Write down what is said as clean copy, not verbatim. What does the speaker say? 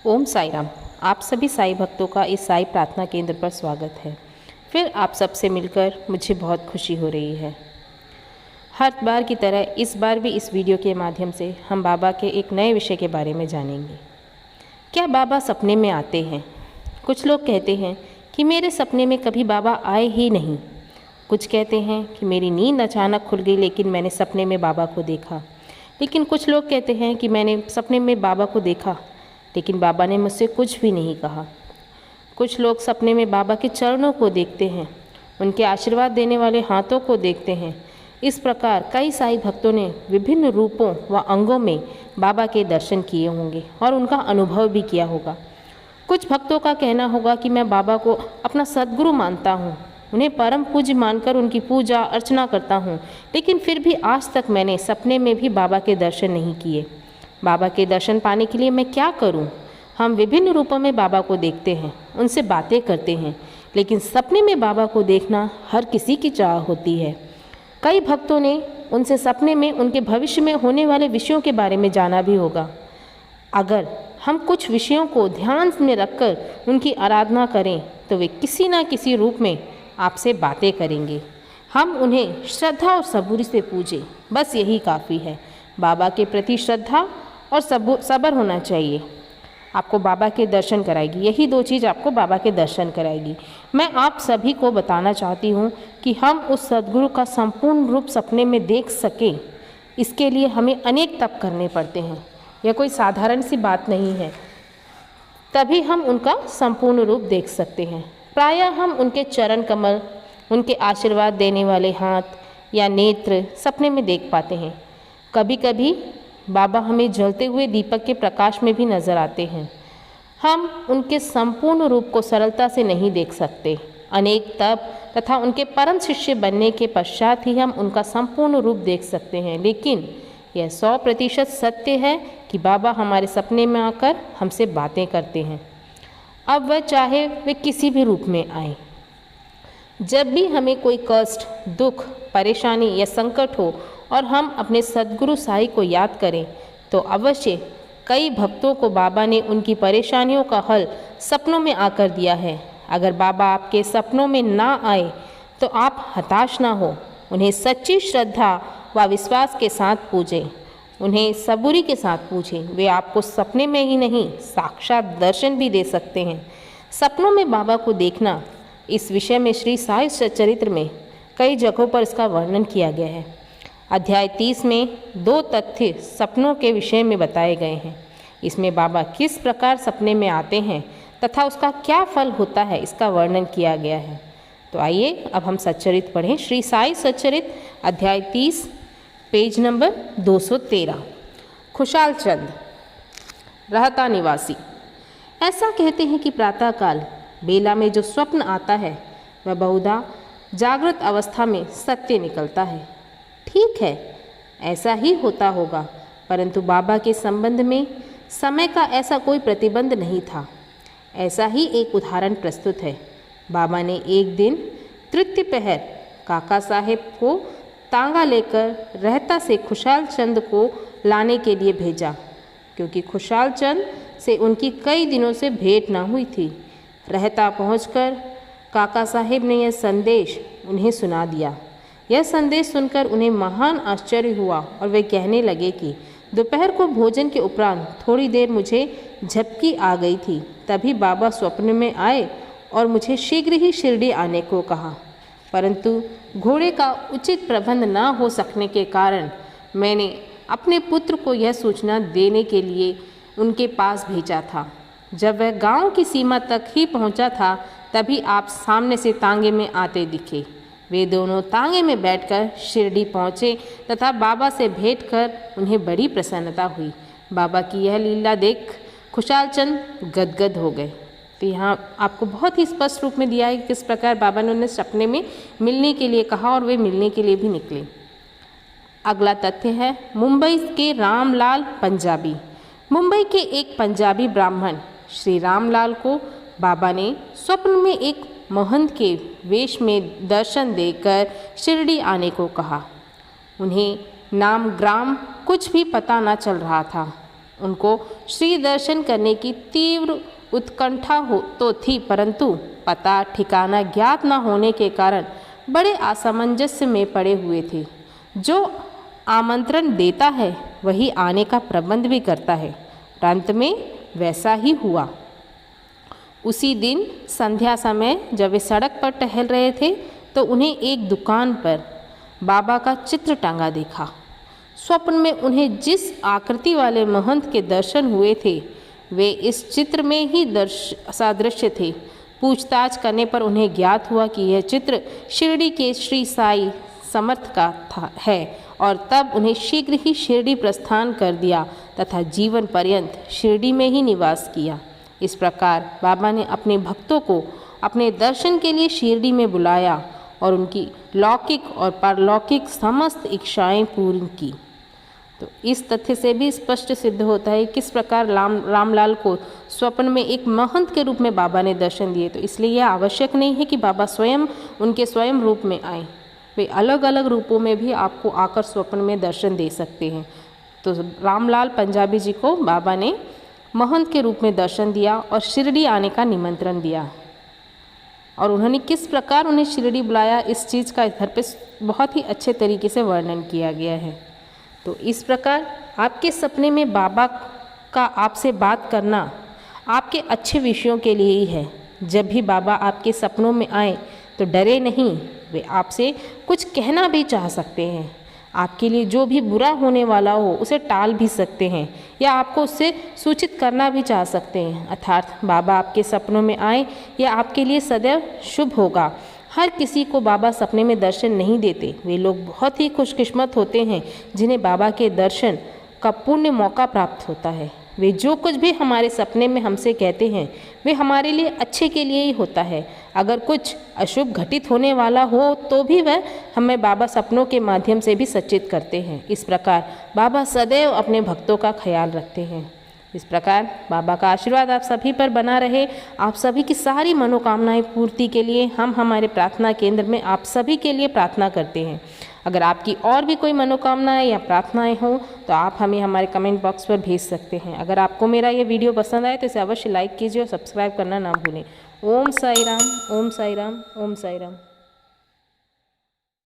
ओम साई राम। आप सभी साई भक्तों का इस साई प्रार्थना केंद्र पर स्वागत है। फिर आप सबसे मिलकर मुझे बहुत खुशी हो रही है। हर बार की तरह इस बार भी इस वीडियो के माध्यम से हम बाबा के एक नए विषय के बारे में जानेंगे। क्या बाबा सपने में आते हैं? कुछ लोग कहते हैं कि मेरे सपने में कभी बाबा आए ही नहीं। कुछ कहते हैं कि मेरी नींद अचानक खुल गई लेकिन मैंने सपने में बाबा को देखा। लेकिन कुछ लोग कहते हैं कि मैंने सपने में बाबा को देखा लेकिन बाबा ने मुझसे कुछ भी नहीं कहा। कुछ लोग सपने में बाबा के चरणों को देखते हैं, उनके आशीर्वाद देने वाले हाथों को देखते हैं। इस प्रकार कई साई भक्तों ने विभिन्न रूपों व अंगों में बाबा के दर्शन किए होंगे और उनका अनुभव भी किया होगा। कुछ भक्तों का कहना होगा कि मैं बाबा को अपना सद्गुरु मानता हूँ, उन्हें परम पूज्य मानकर उनकी पूजा अर्चना करता हूँ, लेकिन फिर भी आज तक मैंने सपने में भी बाबा के दर्शन नहीं किए। बाबा के दर्शन पाने के लिए मैं क्या करूं? हम विभिन्न रूपों में बाबा को देखते हैं, उनसे बातें करते हैं, लेकिन सपने में बाबा को देखना हर किसी की चाह होती है। कई भक्तों ने उनसे सपने में उनके भविष्य में होने वाले विषयों के बारे में जाना भी होगा। अगर हम कुछ विषयों को ध्यान में रखकर उनकी आराधना करें तो वे किसी न किसी रूप में आपसे बातें करेंगे। हम उन्हें श्रद्धा और सबूरी से पूजें, बस यही काफ़ी है। बाबा के प्रति श्रद्धा और सब्र होना चाहिए, आपको बाबा के दर्शन कराएगी। यही दो चीज़ आपको बाबा के दर्शन कराएगी। मैं आप सभी को बताना चाहती हूँ कि हम उस सद्गुरु का संपूर्ण रूप सपने में देख सकें, इसके लिए हमें अनेक तप करने पड़ते हैं। यह कोई साधारण सी बात नहीं है, तभी हम उनका संपूर्ण रूप देख सकते हैं। प्रायः हम उनके चरण कमल, उनके आशीर्वाद देने वाले हाथ या नेत्र सपने में देख पाते हैं। कभी कभी बाबा हमें जलते हुए दीपक के प्रकाश में भी नजर आते हैं। हम उनके संपूर्ण रूप को सरलता से नहीं देख सकते। अनेक तप तथा उनके परम शिष्य बनने के पश्चात ही हम उनका संपूर्ण रूप देख सकते हैं। लेकिन यह 100% सत्य है कि बाबा हमारे सपने में आकर हमसे बातें करते हैं, अब वह चाहे वे किसी भी रूप में आए। जब भी हमें कोई कष्ट, दुख, परेशानी या संकट हो और हम अपने सद्गुरु साई को याद करें तो अवश्य कई भक्तों को बाबा ने उनकी परेशानियों का हल सपनों में आकर दिया है। अगर बाबा आपके सपनों में ना आए तो आप हताश ना हो, उन्हें सच्ची श्रद्धा व विश्वास के साथ पूजें, उन्हें सबूरी के साथ पूजें। वे आपको सपने में ही नहीं साक्षात दर्शन भी दे सकते हैं। सपनों में बाबा को देखना, इस विषय में श्री साई सच्चरित्र में कई जगहों पर इसका वर्णन किया गया है। अध्याय 30 में 2 तथ्य सपनों के विषय में बताए गए हैं। इसमें बाबा किस प्रकार सपने में आते हैं तथा उसका क्या फल होता है, इसका वर्णन किया गया है। तो आइए अब हम सच्चरित्र पढ़ें। श्री साई सच्चरित्र अध्याय 30 पेज नंबर 213। खुशाल चंद, रहता निवासी। ऐसा कहते हैं कि प्रातःकाल बेला में जो स्वप्न आता है वह बहुधा जागृत अवस्था में सत्य निकलता है। ठीक है, ऐसा ही होता होगा, परंतु बाबा के संबंध में समय का ऐसा कोई प्रतिबंध नहीं था। ऐसा ही एक उदाहरण प्रस्तुत है। बाबा ने एक दिन तृतीय पहर काका साहेब को तांगा लेकर रहता से खुशाल चंद को लाने के लिए भेजा, क्योंकि खुशाल चंद से उनकी कई दिनों से भेंट ना हुई थी। रहता पहुंचकर काका साहेब ने यह संदेश उन्हें सुना दिया। यह संदेश सुनकर उन्हें महान आश्चर्य हुआ और वे कहने लगे कि दोपहर को भोजन के उपरांत थोड़ी देर मुझे झपकी आ गई थी। तभी बाबा स्वप्न में आए और मुझे शीघ्र ही शिरडी आने को कहा, परंतु घोड़े का उचित प्रबंध न हो सकने के कारण मैंने अपने पुत्र को यह सूचना देने के लिए उनके पास भेजा था। जब वह गांव की सीमा तक ही पहुंचा था तभी आप सामने से तांगे में आते दिखे। वे दोनों तांगे में बैठकर शिरडी पहुँचे तथा बाबा से भेंट कर उन्हें बड़ी प्रसन्नता हुई। बाबा की यह लीला देख खुशाल चंद गदगद हो गए। तो यहाँ आपको बहुत ही स्पष्ट रूप में दिया है कि किस प्रकार बाबा ने उन्हें सपने में मिलने के लिए कहा और वे मिलने के लिए भी निकले। अगला तथ्य है मुंबई के रामलाल पंजाबी। मुंबई के एक पंजाबी ब्राह्मण श्री रामलाल को बाबा ने स्वप्न में एक महंत के वेश में दर्शन देकर शिरडी आने को कहा। उन्हें नाम ग्राम कुछ भी पता न चल रहा था। उनको श्री दर्शन करने की तीव्र उत्कंठा हो तो थी, परंतु पता ठिकाना ज्ञात न होने के कारण बड़े असमंजस में पड़े हुए थे। जो आमंत्रण देता है वही आने का प्रबंध भी करता है। अंत में वैसा ही हुआ। उसी दिन संध्या समय जब वे सड़क पर टहल रहे थे तो उन्हें एक दुकान पर बाबा का चित्र टांगा देखा। स्वप्न में उन्हें जिस आकृति वाले महंत के दर्शन हुए थे वे इस चित्र में ही सादृश्य थे। पूछताछ करने पर उन्हें ज्ञात हुआ कि यह चित्र शिरडी के श्री साई समर्थ का है और तब उन्हें शीघ्र ही शिरडी प्रस्थान कर दिया तथा जीवन पर्यंत शिरडी में ही निवास किया। इस प्रकार बाबा ने अपने भक्तों को अपने दर्शन के लिए शिरडी में बुलाया और उनकी लौकिक और पारलौकिक समस्त इच्छाएं पूर्ण की। तो इस तथ्य से भी स्पष्ट सिद्ध होता है किस प्रकार रामलाल को स्वप्न में एक महंत के रूप में बाबा ने दर्शन दिए। तो इसलिए यह आवश्यक नहीं है कि बाबा स्वयं उनके स्वयं रूप में आए, वे अलग अलग रूपों में भी आपको आकर स्वप्न में दर्शन दे सकते हैं। तो रामलाल पंजाबी जी को बाबा ने महंत के रूप में दर्शन दिया और शिरडी आने का निमंत्रण दिया और उन्होंने किस प्रकार उन्हें शिरडी बुलाया इस चीज़ का इधर पे बहुत ही अच्छे तरीके से वर्णन किया गया है। तो इस प्रकार आपके सपने में बाबा का आपसे बात करना आपके अच्छे विषयों के लिए ही है। जब भी बाबा आपके सपनों में आए तो डरे नहीं, वे आपसे कुछ कहना भी चाह सकते हैं। आपके लिए जो भी बुरा होने वाला हो उसे टाल भी सकते हैं या आपको उससे सूचित करना भी चाह सकते हैं। अर्थात बाबा आपके सपनों में आए यह आपके लिए सदैव शुभ होगा। हर किसी को बाबा सपने में दर्शन नहीं देते। वे लोग बहुत ही खुशकिस्मत होते हैं जिन्हें बाबा के दर्शन का पुण्य मौका प्राप्त होता है। वे जो कुछ भी हमारे सपने में हमसे कहते हैं वे हमारे लिए अच्छे के लिए ही होता है। अगर कुछ अशुभ घटित होने वाला हो तो भी वह हमें बाबा सपनों के माध्यम से भी सचेत करते हैं। इस प्रकार बाबा सदैव अपने भक्तों का ख्याल रखते हैं। इस प्रकार बाबा का आशीर्वाद आप सभी पर बना रहे। आप सभी की सारी मनोकामनाएं पूर्ति के लिए हम हमारे प्रार्थना केंद्र में आप सभी के लिए प्रार्थना करते हैं। अगर आपकी और भी कोई मनोकामनाएं या प्रार्थनाएं हों तो आप हमें हमारे कमेंट बॉक्स पर भेज सकते हैं। अगर आपको मेरा ये वीडियो पसंद आए तो इसे अवश्य लाइक कीजिए और सब्सक्राइब करना ना भूलें। ओम साई राम, ओम साई राम, ओम साई राम।